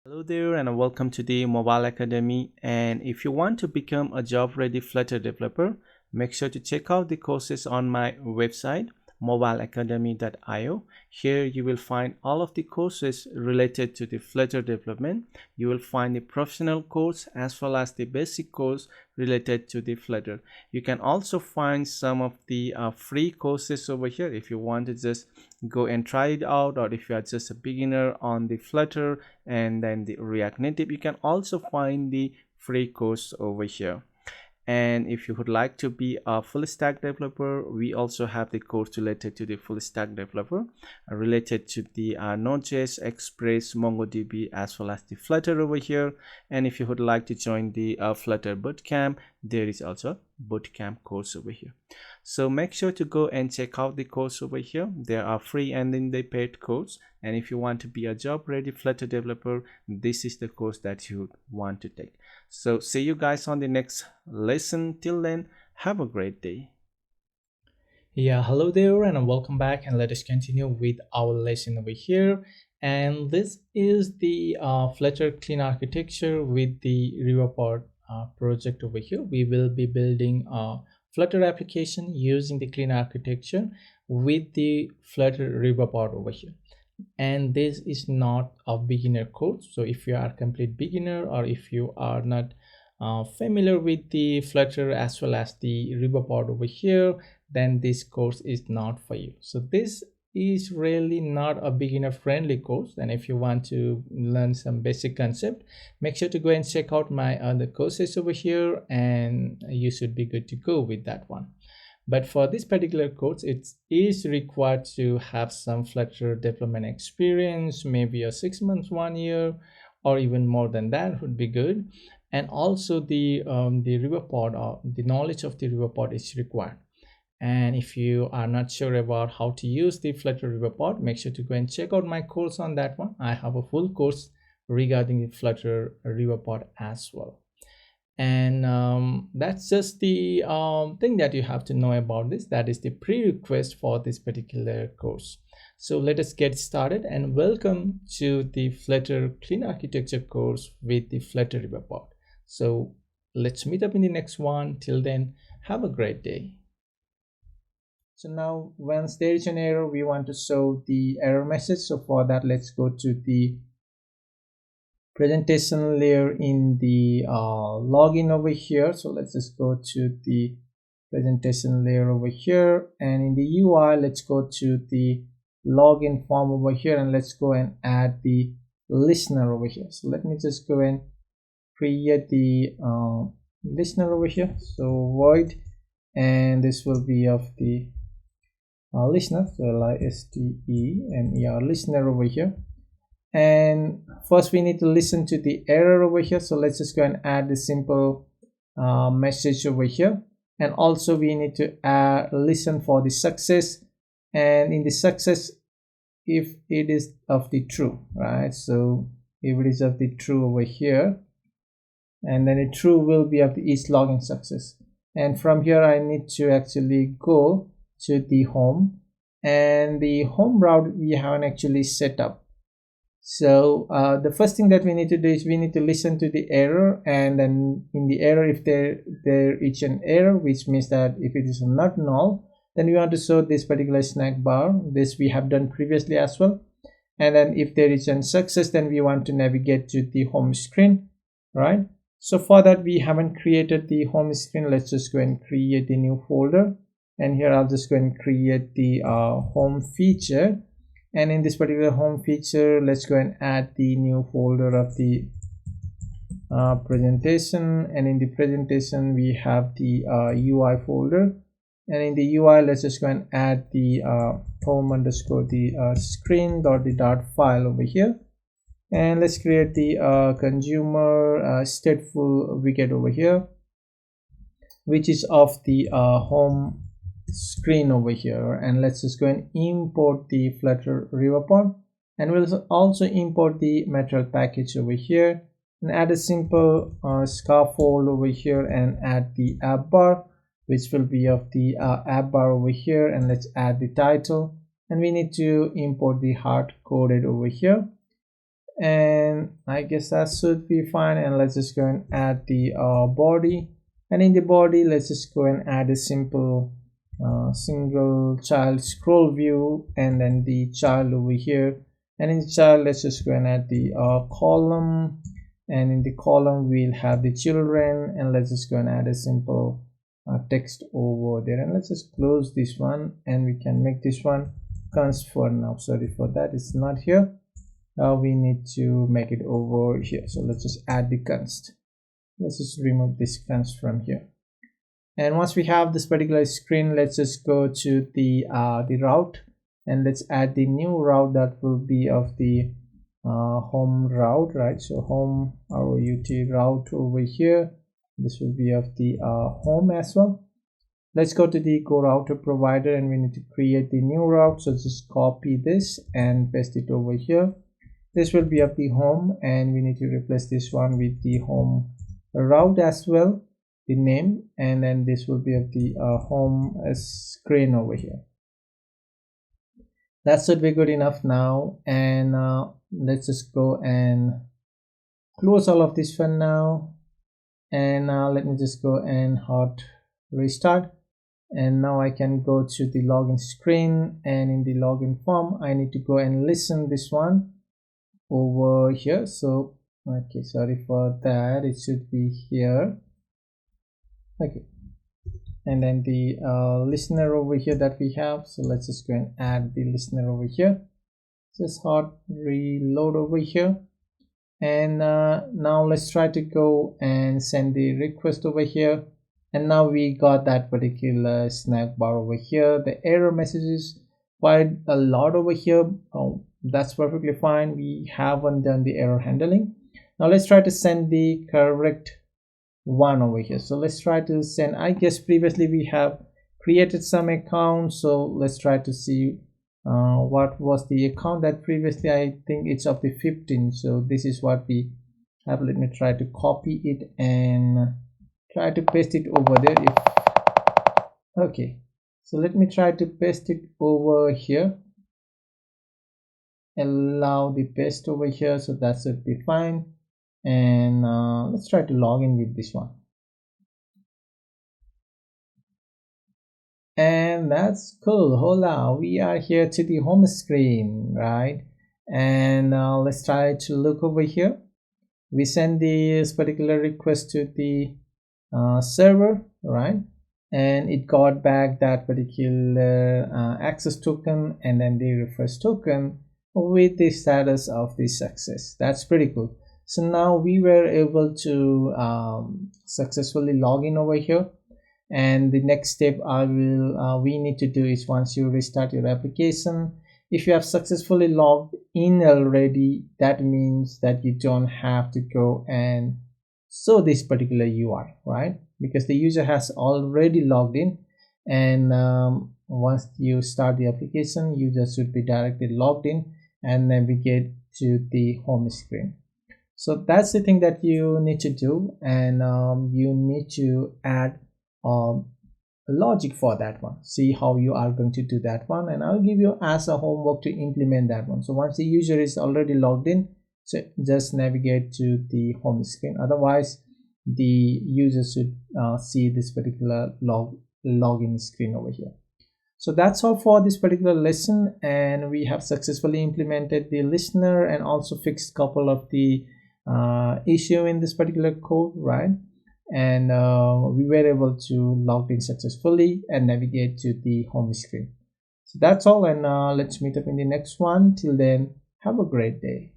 Hello there and welcome to the Mobile Academy. And if you want to become a job ready Flutter developer, make sure to check out the courses on my website mobileacademy.io. Here you will find all of the courses related to the Flutter development. You will find the professional course as well as the basic course related to the Flutter. You can also find some of the free courses over here if you want to just go and try it out, or if you are just a beginner on the Flutter and then the React Native, you can also find the free course over here. And if you would like to be a full stack developer, we also have the course related to the full stack developer, related to the Node.js, Express, MongoDB, as well as the Flutter over here. And if you would like to join the Flutter bootcamp, there is also bootcamp course over here. So make sure to go and check out the course over here. There are free and then the paid course. And if you want to be a job ready Flutter developer, this is the course that you want to take. So see you guys on the next lesson. Till then, have a great day. Yeah, hello there and welcome back, and let us continue with our lesson over here. And this is the Flutter clean architecture with the Riverpod project over here. We will be building a Flutter application using the clean architecture with the Flutter Riverpod over here. And this is not a beginner course, so if you are a complete beginner, or if you are not familiar with the Flutter as well as the Riverpod over here, then this course is not for you. So this is really not a beginner friendly course, and if you want to learn some basic concept, make sure to go and check out my other courses over here, and you should be good to go with that one. But for this particular course, it is required to have some Flutter development experience, maybe a 6 months, 1 year, or even more than that would be good. And also the Riverpod, or the knowledge of the Riverpod is required. And if you are not sure about how to use the Flutter Riverpod, make sure to go and check out my course on that one. I have a full course regarding the Flutter Riverpod as well. And that's just the thing that you have to know about this. That is the prerequisite for this particular course. So let us get started, and welcome to the Flutter clean architecture course with the Flutter Riverpod. So let's meet up in the next one. Till then, have a great day. So now once there is an error, we want to show the error message. So for that, let's go to the presentation layer in the login over here. So let's just go to the presentation layer over here, and in the UI, let's go to the login form over here, and let's go and add the listener over here. So let me just go and create the listener over here. So void, and this will be of the listener, so listener listener over here. And first we need to listen to the error over here. So let's just go and add the simple message over here. And also we need to listen for the success, and in the success, if it is of the true, right? So if it is of the true over here, and then the true will be of the each login success. And from here I need to actually go to the home, and the home route we haven't actually set up. So the first thing that we need to do is we need to listen to the error, and then in the error, if there is an error, which means that if it is not null, then we want to show this particular snack bar. This we have done previously as well. And then if there is a success, then we want to navigate to the home screen, right? So for that, we haven't created the home screen. Let's just go and create a new folder, and here I'll just go and create the home feature. And in this particular home feature, let's go and add the new folder of the presentation. And in the presentation, we have the UI folder. And in the UI, let's just go and add the home underscore the screen.the file over here. And let's create the consumer stateful widget over here, which is of the home screen over here. And let's just go and import the Flutter Riverpod, and we'll also import the material package over here, and add a simple scaffold over here, and add the app bar, which will be of the app bar over here. And let's add the title, and we need to import the hard coded over here. and I guess that should be fine. And let's just go and add the body, and in the body let's just go and add a simple single child scroll view, and then the child over here, and in the child let's just go and add the column, and in the column we'll have the children, and let's just go and add a simple text over there. And let's just close this one, and we can make this one const for now. Sorry for that, it's not here. Now we need to make it over here, so let's just add the const. Let's just remove this const from here, and once we have this particular screen, let's just go to the route, and let's add the new route that will be of the home route, right? So home route over here, this will be of the home as well. Let's go to the go router provider, and we need to create the new route. So just copy this and paste it over here. This will be of the home, and we need to replace this one with the home route as well, the name, and then this will be of the home screen over here. That should be good enough now, and let's just go and close all of this for now, and let me just go and hot restart. And now I can go to the login screen, and in the login form I need to go and listen this one over here. So okay, sorry for that, it should be here. Okay, and then the listener over here that we have, so let's just go and add the listener over here. Just hot reload over here, and now let's try to go and send the request over here. And now we got that particular snack bar over here. The error messages quite a lot over here. Oh, that's perfectly fine, we haven't done the error handling. Now let's try to send the correct one over here. So let's try to send, I guess previously we have created some account, so let's try to see what was the account that previously, I think it's of the 15. So this is what we have. Let me try to copy it and try to paste it over there. Okay, so let me try to paste it over here, allow the paste over here, so that should be fine. And let's try to log in with this one, and that's cool. Hola, we are here to the home screen, right? And let's try to look over here. We send this particular request to the server, right? And it got back that particular access token and then the refresh token with the status of the success. That's pretty cool. So now we were able to successfully log in over here, and the next step we need to do is, once you restart your application, if you have successfully logged in already, that means that you don't have to go and show this particular UI, right? Because the user has already logged in, and once you start the application, you just should be directly logged in and navigate to the home screen. So that's the thing that you need to do, and you need to add logic for that one. See how you are going to do that one, and I'll give you as a homework to implement that one. So once the user is already logged in, so just navigate to the home screen. Otherwise the user should see this particular login screen over here. So that's all for this particular lesson, and we have successfully implemented the listener and also fixed couple of the issue in this particular code, right? And we were able to log in successfully and navigate to the home screen. So that's all, and let's meet up in the next one. Till then, have a great day.